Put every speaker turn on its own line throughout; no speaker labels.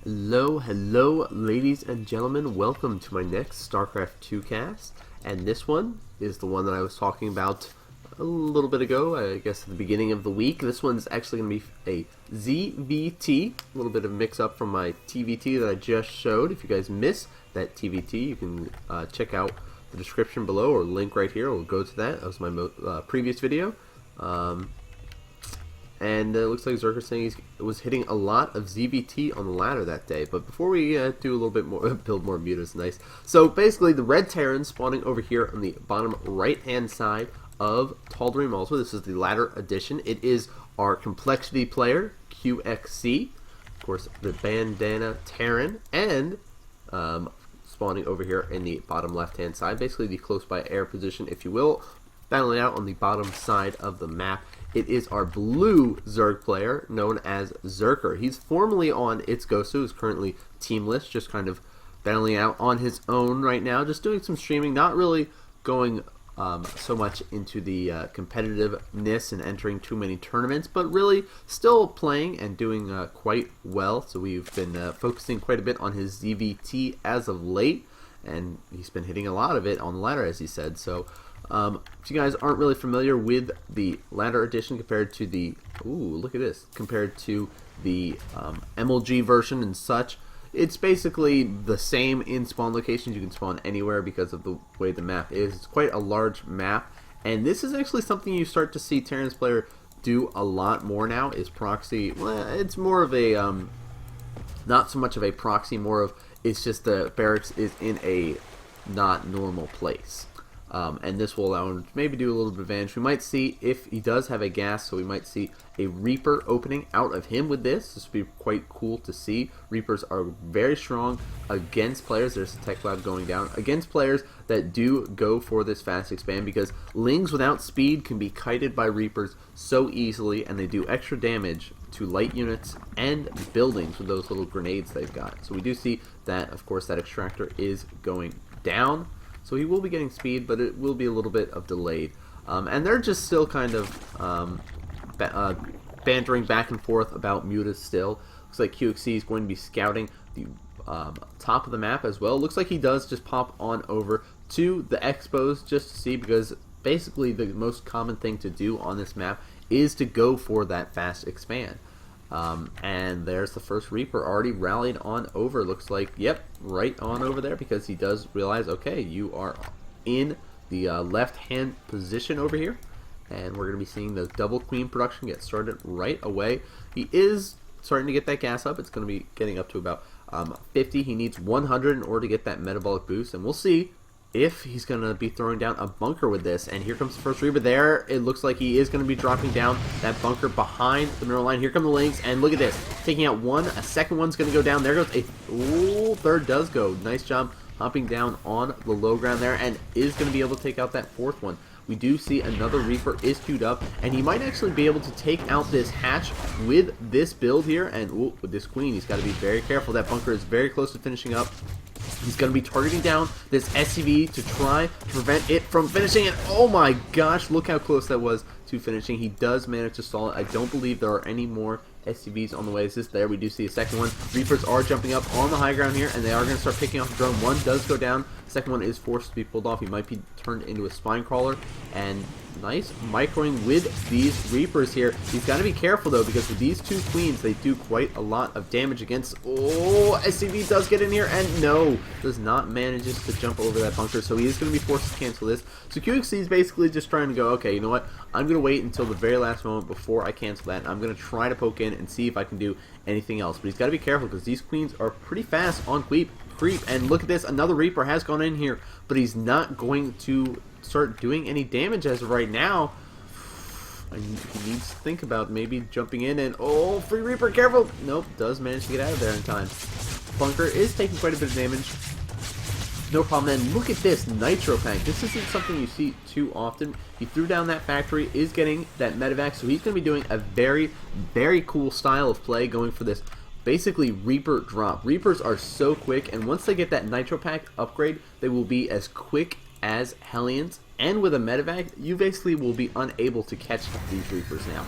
Hello, ladies and gentlemen. Welcome to my next StarCraft 2 cast. And this one is the one that I was talking about a little bit ago, I guess at the beginning of the week. This one's actually going to be a ZvT, a little bit of mix-up from my TVT that I just showed. If you guys missed that TVT, you can check out the description below or link right here. We'll go to that. That was my previous video. And it looks like Zerker saying he was hitting a lot of ZvT on the ladder that day. But before we do a little bit more, build more Mutas, nice. So basically, the red Terran spawning over here on the bottom right-hand side of Tal'darim Altar. This is the ladder edition. It is our complexity player, coLqxc. Of course, the bandana Terran, and spawning over here in the bottom left-hand side. Basically, the close-by air position, if you will. Battling out on the bottom side of the map. It is our blue Zerg player known as Zerker. He's formerly on coLqxc, who's currently teamless, just kind of battling out on his own right now, just doing some streaming, not really going so much into the competitiveness and entering too many tournaments, but really still playing and doing quite well. So we've been focusing quite a bit on his ZvT as of late, and he's been hitting a lot of it on the ladder, as he said. So if you guys aren't really familiar with the ladder edition compared to the, look at this, compared to the MLG version and such, it's basically the same in spawn locations. You can spawn anywhere because of the way the map is. It's quite a large map, and this is actually something you start to see Terran's player do a lot more now, is proxy. Well, it's more of a, not so much of a proxy, more of, it's just the barracks is in a not normal place. And this will allow him to maybe do a little bit of advantage. We might see if he does have a gas, so we might see a Reaper opening out of him with this. This would be quite cool to see. Reapers are very strong against players. There's a tech lab going down. Against players that do go for this fast expand, because Lings without speed can be kited by Reapers so easily, and they do extra damage to light units and buildings with those little grenades they've got. So we do see that, of course, that extractor is going down. So he will be getting speed, but it will be a little bit of delayed. And they're just still kind of bantering back and forth about Muta still. Looks like coLqxc is going to be scouting the top of the map as well. Looks like he does just pop on over to the expos just to see, because basically the most common thing to do on this map is to go for that fast expand. And there's the first Reaper already rallied on over. Looks like, yep, right on over there, because he does realize, okay, you are in the left-hand position over here. And we're going to be seeing the double queen production get started right away. He is starting to get that gas up. It's going to be getting up to about 50. He needs 100 in order to get that metabolic boost. And we'll see if he's going to be throwing down a bunker with this. And here comes the first Reaper there. It looks like he is going to be dropping down that bunker behind the mineral line. Here come the Lings, and look at this. Taking out one. A second one's going to go down. There goes a third does go. Nice job hopping down on the low ground there, and is going to be able to take out that fourth one. We do see another Reaper is queued up, and he might actually be able to take out this hatch with this build here. And with this queen, he's got to be very careful. That bunker is very close to finishing up. He's going to be targeting down this SCV to try to prevent it from finishing. And oh my gosh, look how close that was to finishing. He does manage to stall it. I don't believe there are any more SCVs on the way. Is this there? We do see a second one. Reapers are jumping up on the high ground here, and they are going to start picking off the drone. One does go down. The second one is forced to be pulled off. He might be turned into a spine crawler. And nice microing with these Reapers here. He's got to be careful though, because with these two queens, they do quite a lot of damage against. Oh, SCV does get in here, and no, does not manages to jump over that bunker. So he is going to be forced to cancel this. So coLqxc is basically just trying to go, okay, you know what? I'm going to wait until the very last moment before I cancel that. And I'm going to try to poke in and see if I can do anything else. But he's got to be careful, because these queens are pretty fast on creep. And look at this, another Reaper has gone in here, but he's not going to start doing any damage as of right now. And he needs to think about maybe jumping in and, oh, free Reaper, careful! Nope, does manage to get out of there in time. Bunker is taking quite a bit of damage. No problem. And look at this Nitro Pack. This isn't something you see too often. He threw down that factory, is getting that medevac, so he's going to be doing a very, very cool style of play, going for this basically Reaper drop. Reapers are so quick, and once they get that Nitro Pack upgrade, they will be as quick as Hellions, and with a medevac, you basically will be unable to catch these Reapers now.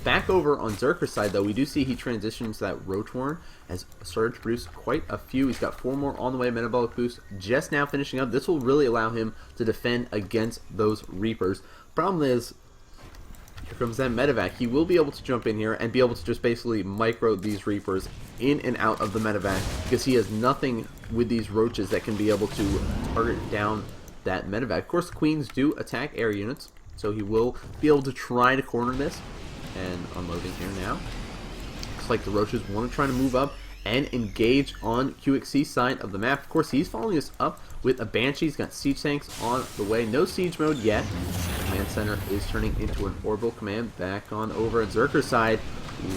Back over on Zerker's side, though, we do see he transitions that Roach Warren, has started to produce quite a few. He's got 4 more on the way, Metabolic Boost just now finishing up. This will really allow him to defend against those Reapers. Problem is, here comes that medevac. He will be able to jump in here and be able to just basically micro these Reapers in and out of the medevac, because he has nothing with these roaches that can be able to target down that medevac. Of course, the Queens do attack air units, so he will be able to try to corner this. And unloading here now. Looks like the roaches want to try to move up and engage on coLqxc's side of the map. Of course, he's following us up with a Banshee. He's got siege tanks on the way. No siege mode yet. Command center is turning into an orbital command. Back on over at Zerker's side.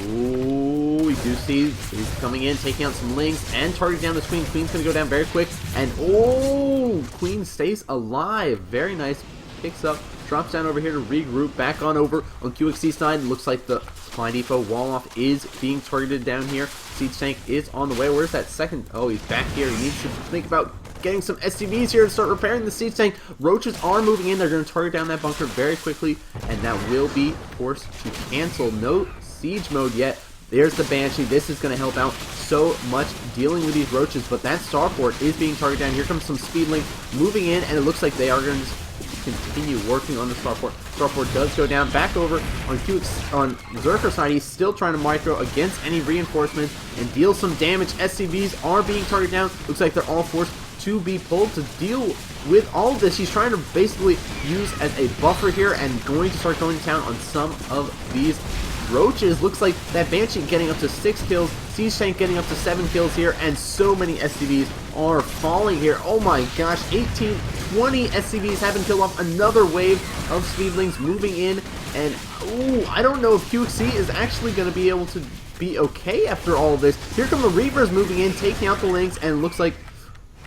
Ooh, we do see he's coming in, taking out some Lings and targeting down this Queen. Queen's going to go down very quick. And oh, Queen stays alive. Very nice. Picks up. Drops down over here to regroup. Back on over on coLqxc's side. Looks like the supply depot wall off is being targeted down here. Siege tank is on the way. Where's that second? Oh, he's back here. He needs to think about getting some SCVs here to start repairing the siege tank. Roaches are moving in. They're going to target down that bunker very quickly, and that will be forced to cancel. No siege mode yet. There's the Banshee. This is going to help out so much dealing with these roaches, but that starport is being targeted down. Here comes some Speedling moving in, and it looks like they are going to continue working on the starport. Starport does go down. Back over on Zerker's side, he's still trying to micro against any reinforcements and deal some damage. SCVs are being targeted down. Looks like they're all forced to be pulled to deal with all of this. He's trying to basically use as a buffer here and going to start going to town on some of these roaches. Looks like that Banshee getting up to 6 kills, Siege Tank getting up to 7 kills here, and so many SCVs are falling here. Oh my gosh, 18, 20 SCVs have been killed off. Another wave of Speedlings moving in, and ooh, I don't know if coLqxc is actually going to be able to be okay after all of this. Here come the Reapers moving in, taking out the Lings, and looks like,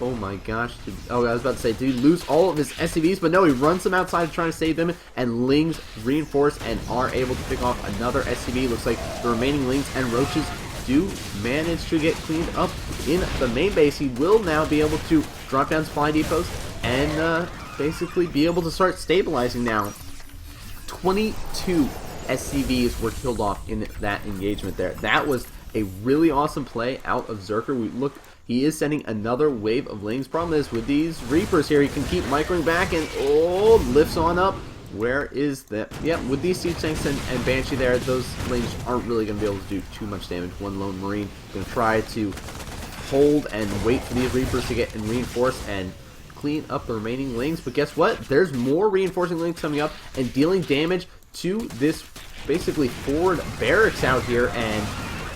oh my gosh, oh, I was about to say, did he lose all of his SCVs? But no, he runs them outside to try to save them, and Lings reinforce and are able to pick off another SCV. Looks like the remaining Lings and Roaches do manage to get cleaned up in the main base. He will now be able to drop down supply depots and basically be able to start stabilizing now. 22 SCVs were killed off in that engagement there. That was a really awesome play out of Zerker. He is sending another wave of Lings. Problem is, with these Reapers here, he can keep microing back and, oh, lifts on up. Where is that? Yep, with these Siege Tanks and Banshee there, those Lings aren't really going to be able to do too much damage. One lone Marine going to try to hold and wait for these Reapers to get and reinforce and clean up the remaining Lings. But guess what? There's more reinforcing Lings coming up and dealing damage to this basically forward barracks out here, and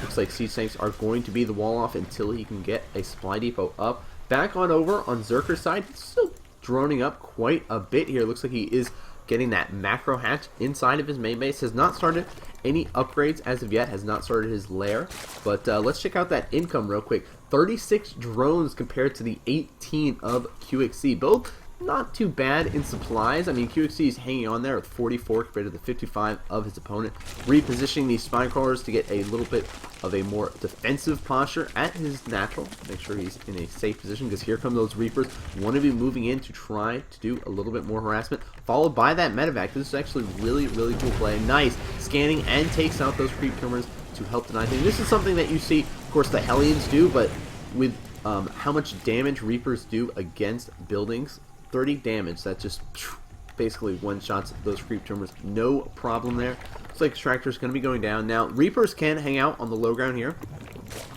looks like Siege Tanks are going to be the wall off until he can get a supply depot up. Back on over on Zerker's side, he's still droning up quite a bit here. Looks like he is getting that macro hatch inside of his main base. Has not started any upgrades as of yet, has not started his lair. But let's check out that income real quick. 36 drones compared to the 18 of coLqxc. Both not too bad in supplies. I mean, coLqxc is hanging on there with 44 compared to the 55 of his opponent. Repositioning these spine crawlers to get a little bit of a more defensive posture at his natural. Make sure he's in a safe position, because here come those Reapers. Want to be moving in to try to do a little bit more harassment, followed by that medevac. This is actually really, really cool play. Nice scanning and takes out those creep killers to help deny things. This is something that you see, of course, the Hellions do, but with how much damage Reapers do against buildings, 30 damage, that just basically one-shots those creep tumors, no problem there. Looks like Extractor is going to be going down. Now, Reapers can hang out on the low ground here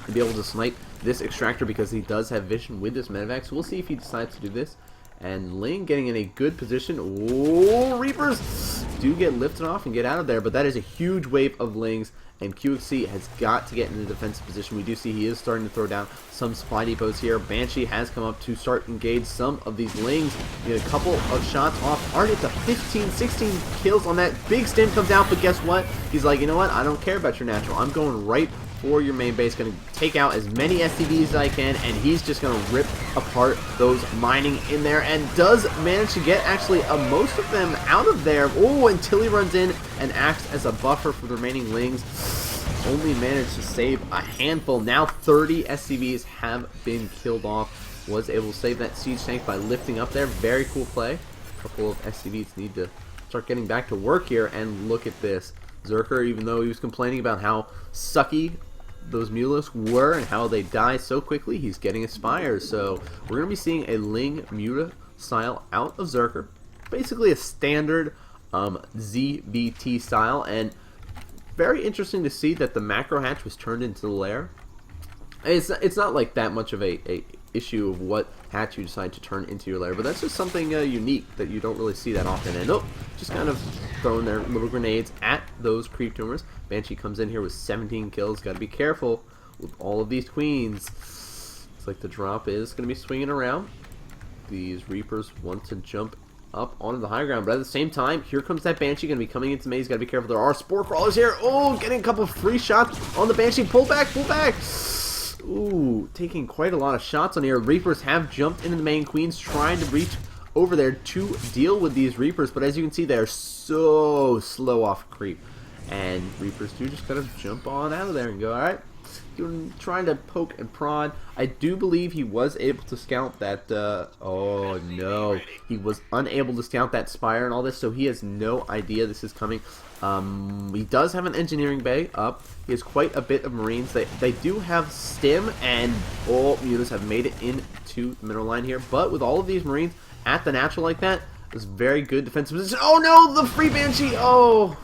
and be able to snipe this Extractor, because he does have vision with this medevac, so we'll see if he decides to do this. And Ling getting in a good position. Oh, Reapers do get lifted off and get out of there, but that is a huge wave of Lings, and coLqxc has got to get in a defensive position. We do see he is starting to throw down some supply depots here. Banshee has come up to start engage some of these Lings. Get a couple of shots off. Already up to 15, 16 kills on that. Big stim comes out, but guess what? He's like, you know what? I don't care about your natural. I'm going right for your main base. Going to take out as many SCVs as I can, and he's just going to rip apart those mining in there, and does manage to get actually most of them out of there. Oh, until he runs in and acts as a buffer for the remaining Lings. Only managed to save a handful. Now 30 SCVs have been killed off. Was able to save that Siege Tank by lifting up there. Very cool play. A couple of SCVs need to start getting back to work here, and look at this. Zerker, even though he was complaining about how sucky those Mutas were and how they die so quickly, he's getting his fires. So we're going to be seeing a Ling Muta style out of Zerker. Basically a standard ZvT style, and very interesting to see that the macro hatch was turned into the lair. It's not like that much of a issue of what hatch you decide to turn into your lair, but that's just something unique that you don't really see that often. And just kind of throwing their little grenades at those creep tumors. Banshee comes in here with 17 kills. Got to be careful with all of these queens. Looks like the drop is going to be swinging around. These Reapers want to jump up onto the high ground, but at the same time, here comes that Banshee going to be coming into maze. Got to be careful. There are Spore Crawlers here. Oh, getting a couple of free shots on the Banshee. Pull back, pull back. Ooh, taking quite a lot of shots on here. Reapers have jumped into the main queens, trying to reach over there to deal with these Reapers, but as you can see, they're so slow off creep. And Reapers do just kind of jump on out of there and go, alright, trying to poke and prod. I do believe he was able to scout that, oh no, he was unable to scout that Spire and all this, so he has no idea this is coming. He does have an engineering bay up. He has quite a bit of Marines. They do have stim, and all Mutas have made it into the middle line here, but with all of these Marines at the natural like that, it's very good defensive position. Oh no, the free Banshee! Oh,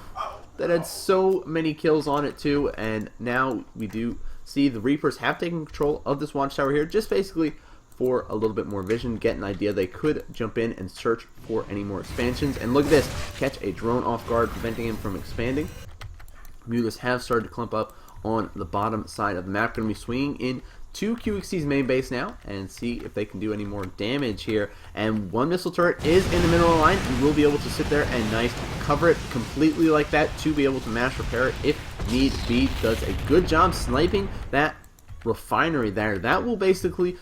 that had so many kills on it too, and now we do see the Reapers have taken control of this watchtower here, just basically for a little bit more vision, get an idea. They could jump in and search for any more expansions. And look at this, catch a drone off guard, preventing him from expanding. Mutas have started to clump up on the bottom side of the map. Going to be swinging in to coLqxc's main base now and see if they can do any more damage here. And one missile turret is in the middle of the line. You will be able to sit there and cover it completely like that to be able to mash repair it if need be. Does a good job sniping that refinery there. That will basically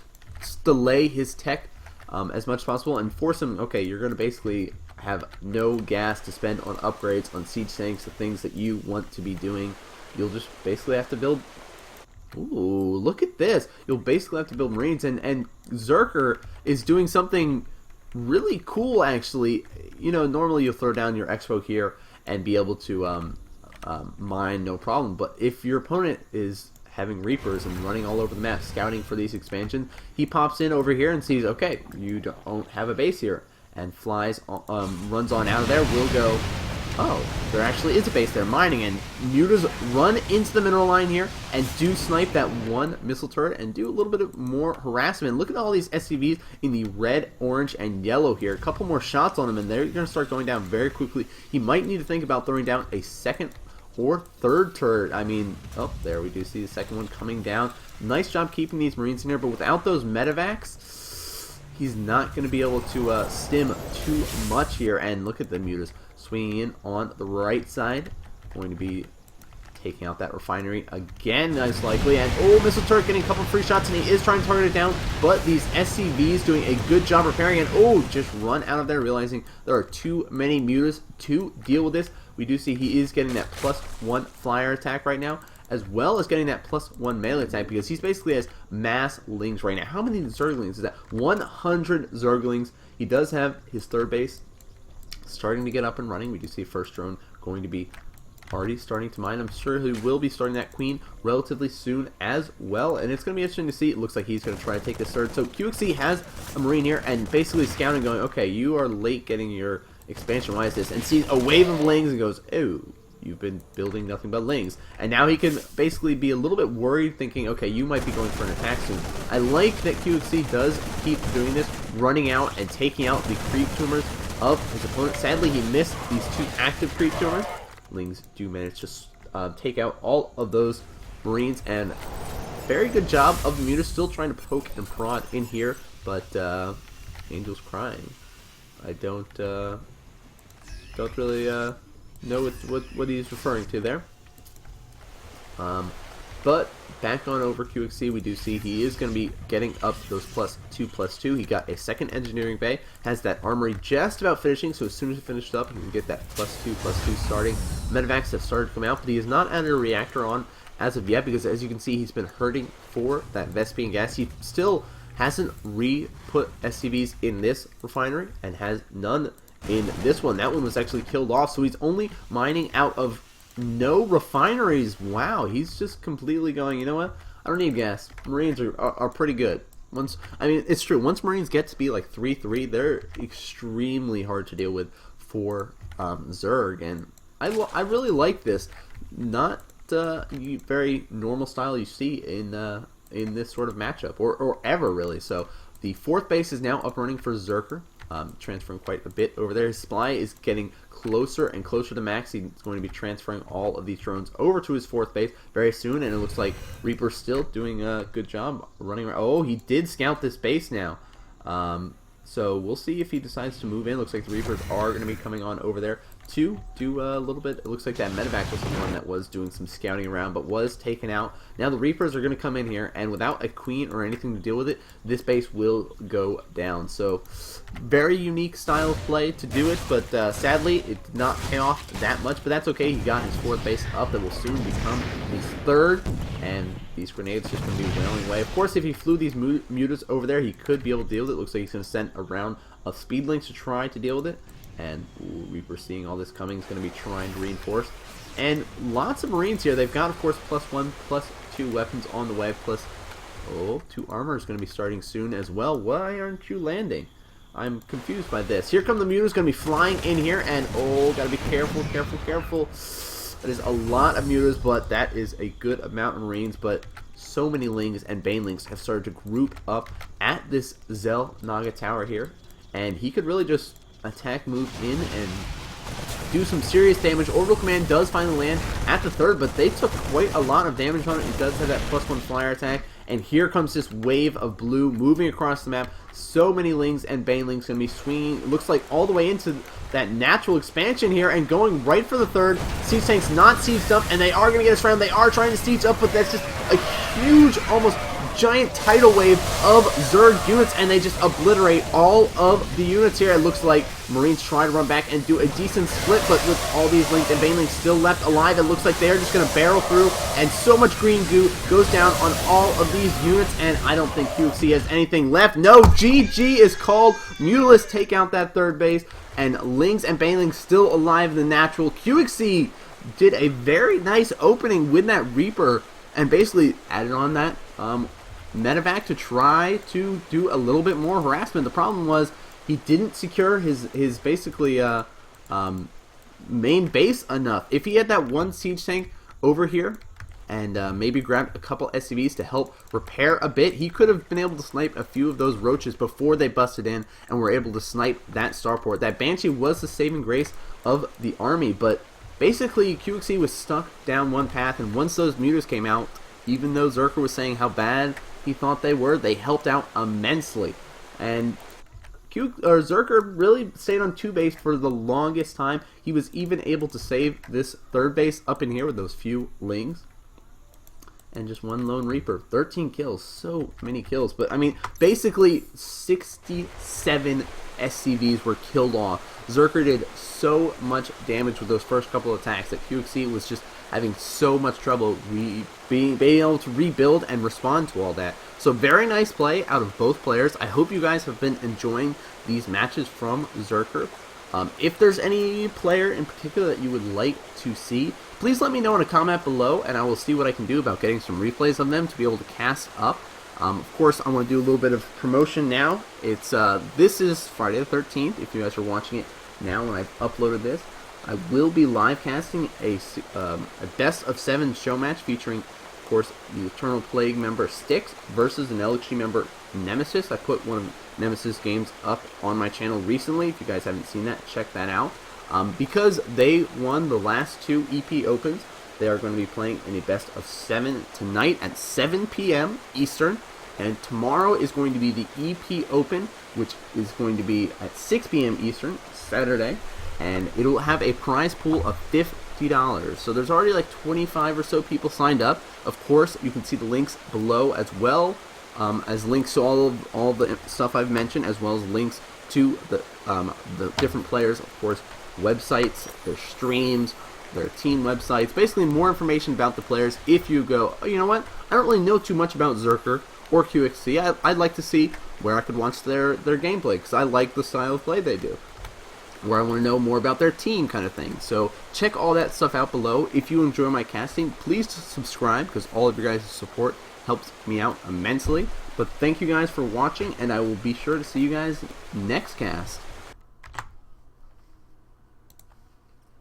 delay his tech as much as possible and force him, okay, you're going to basically have no gas to spend on upgrades, on siege tanks, the things that you want to be doing. You'll just basically have to build. Ooh, look at this. You'll basically have to build Marines, and Zerker is doing something really cool, actually. You know, normally you'll throw down your Expo here and be able to mine, no problem, but if your opponent is having Reapers and running all over the map, scouting for these expansions, he pops in over here and sees, okay, you don't have a base here, and flies, runs on out of there, will go, oh, there actually is a base there, mining, and Mutas run into the mineral line here, and do snipe that one missile turret, and do a little bit of more harassment. Look at all these SCVs in the red, orange, and yellow here. A couple more shots on him, and they're going to start going down very quickly. He might need to think about throwing down a second or third turret. I mean, oh, there we do see the second one coming down. Nice job keeping these Marines in here, but without those medevacs, he's not going to be able to stim too much here. And look at the Mutas swinging in on the right side. Going to be taking out that refinery again, most likely. And oh, missile turret getting a couple free shots, and he is trying to target it down, but these SCVs doing a good job repairing it. Oh, just run out of there, realizing there are too many Mutas to deal with this. We do see he is getting that +1 flyer attack right now, as well as getting that +1 melee attack, because he's basically has mass lings right now. How many Zerglings is that? 100 Zerglings. He does have his third base starting to get up and running. We do see first drone going to be already starting to mine. I'm sure he will be starting that queen relatively soon as well, and it's going to be interesting to see. It looks like he's going to try to take this third. So coLqxc has a Marine here, and basically scouting, going, okay, you are late getting your expansion, why is this? And sees a wave of lings and goes, oh, you've been building nothing but lings. And now he can basically be a little bit worried, thinking, okay, you might be going for an attack soon. I like that coLqxc does keep doing this, running out and taking out the creep tumors of his opponent. Sadly, he missed these two active creep tumors. Lings do manage to take out all of those Marines, and very good job of the Muta, still trying to poke and prod in here, but Angel's crying. I don't really know what he's referring to there. But back on over coLqxc, we do see he is going to be getting up those +2/+2. He got a second engineering bay, has that armory just about finishing, so as soon as he finished up, he can get that +2/+2 starting. Medevacs have started to come out, but he has not added a reactor on as of yet, because as you can see, he's been hurting for that Vespian gas. He still hasn't re-put SCVs in this refinery, and has none in this one. That one was actually killed off, so he's only mining out of no refineries. Wow, he's just completely going, you know what? I don't need gas. Marines are pretty good. I mean, it's true. Once Marines get to be like 3-3, they're extremely hard to deal with for Zerg. And I really like this. Not very normal style you see in this sort of matchup, or ever really. So the fourth base is now up running for Zerker. Transferring quite a bit over there. His supply is getting closer and closer to max. He's going to be transferring all of these drones over to his fourth base very soon, and it looks like Reaper's still doing a good job running around. Oh, he did scout this base now. So we'll see if he decides to move in. Looks like the Reapers are going to be coming on over there to do a little bit. It looks like that medevac was the one that was doing some scouting around, but was taken out. Now the Reapers are going to come in here, and without a queen or anything to deal with it, this base will go down. So very unique style of play to do it, but sadly it did not pay off that much, but that's okay. He got his fourth base up. That will soon become his third, and these grenades just going to be wailing away. Of course, if he flew these mutas over there, he could be able to deal with it. Looks like he's going to send a round of speed links to try to deal with it. And Reaper, seeing all this coming, is going to be trying to reinforce. And lots of Marines here. They've got, of course, +1, +2 weapons on the way, plus 2 armor is going to be starting soon as well. Why aren't you landing? I'm confused by this. Here come the mutas, going to be flying in here, and got to be careful, careful, careful. That is a lot of mutas, but that is a good amount of Marines. But so many Lings and Banelings have started to group up at this Zel Naga tower here, and he could really just attack, move in, and do some serious damage. Orbital Command does finally land at the third, but they took quite a lot of damage on it. It does have that +1 flyer attack, and here comes this wave of blue moving across the map. So many Lings and Banelings going to be swinging, it looks like, all the way into that natural expansion here, and going right for the third. Siege Tank's not sieged up, and they are going to get us around. They are trying to siege up, but that's just a huge, almost giant tidal wave of Zerg units, and they just obliterate all of the units here. It looks like Marines try to run back and do a decent split, but with all these Lings and Banelings still left alive, it looks like they're just going to barrel through, and so much green goo goes down on all of these units, and I don't think coLqxc has anything left. No, GG is called. Mutalist take out that third base, and Lings and Banelings still alive in the natural. coLqxc did a very nice opening with that Reaper, and basically added on that medevac to try to do a little bit more harassment. The problem was he didn't secure his basically main base enough. If he had that one siege tank over here and maybe grabbed a couple SCVs to help repair a bit, he could have been able to snipe a few of those roaches before they busted in and were able to snipe that starport. That Banshee was the saving grace of the army, but basically coLqxc was stuck down one path, and once those mutas came out, even though Zerker was saying how bad he thought they were, they helped out immensely. And Zerker really stayed on 2 base for the longest time. He was even able to save this third base up in here with those few Lings. And just one lone Reaper. 13 kills. So many kills. But, I mean, basically 67 SCVs were killed off. Zerker did so much damage with those first couple of attacks that coLqxc was just having so much trouble being able to rebuild and respond to all that. So very nice play out of both players. I hope you guys have been enjoying these matches from Zerker. If there's any player in particular that you would like to see, please let me know in a comment below, and I will see what I can do about getting some replays of them to be able to cast up. Of course, I want to do a little bit of promotion now. It's this is Friday the 13th. If you guys are watching it now when I've uploaded this, I will be live casting a best of 7 show match featuring, of course, the Eternal Plague member Styx versus an LXG member Nemesis. I put one of Nemesis games up on my channel recently. If you guys haven't seen that, check that out. Because they won the last 2 EP Opens, they are going to be playing in a best of 7 tonight at 7 p.m. Eastern. And tomorrow is going to be the EP Open, which is going to be at 6 p.m. Eastern, Saturday. And it'll have a prize pool of $50. So there's already like 25 or so people signed up. Of course, you can see the links below as well, as links to all the stuff I've mentioned, as well as links to the different players, of course, websites, their streams, their team websites, basically more information about the players. If you go, oh, you know what, I don't really know too much about Zerker or coLqxc, I'd like to see where I could watch their gameplay, because I like the style of play they do. where I want to know more about their team kind of thing. So check all that stuff out below. If you enjoy my casting, please subscribe, because all of your guys' support helps me out immensely. But thank you guys for watching, and I will be sure to see you guys next cast.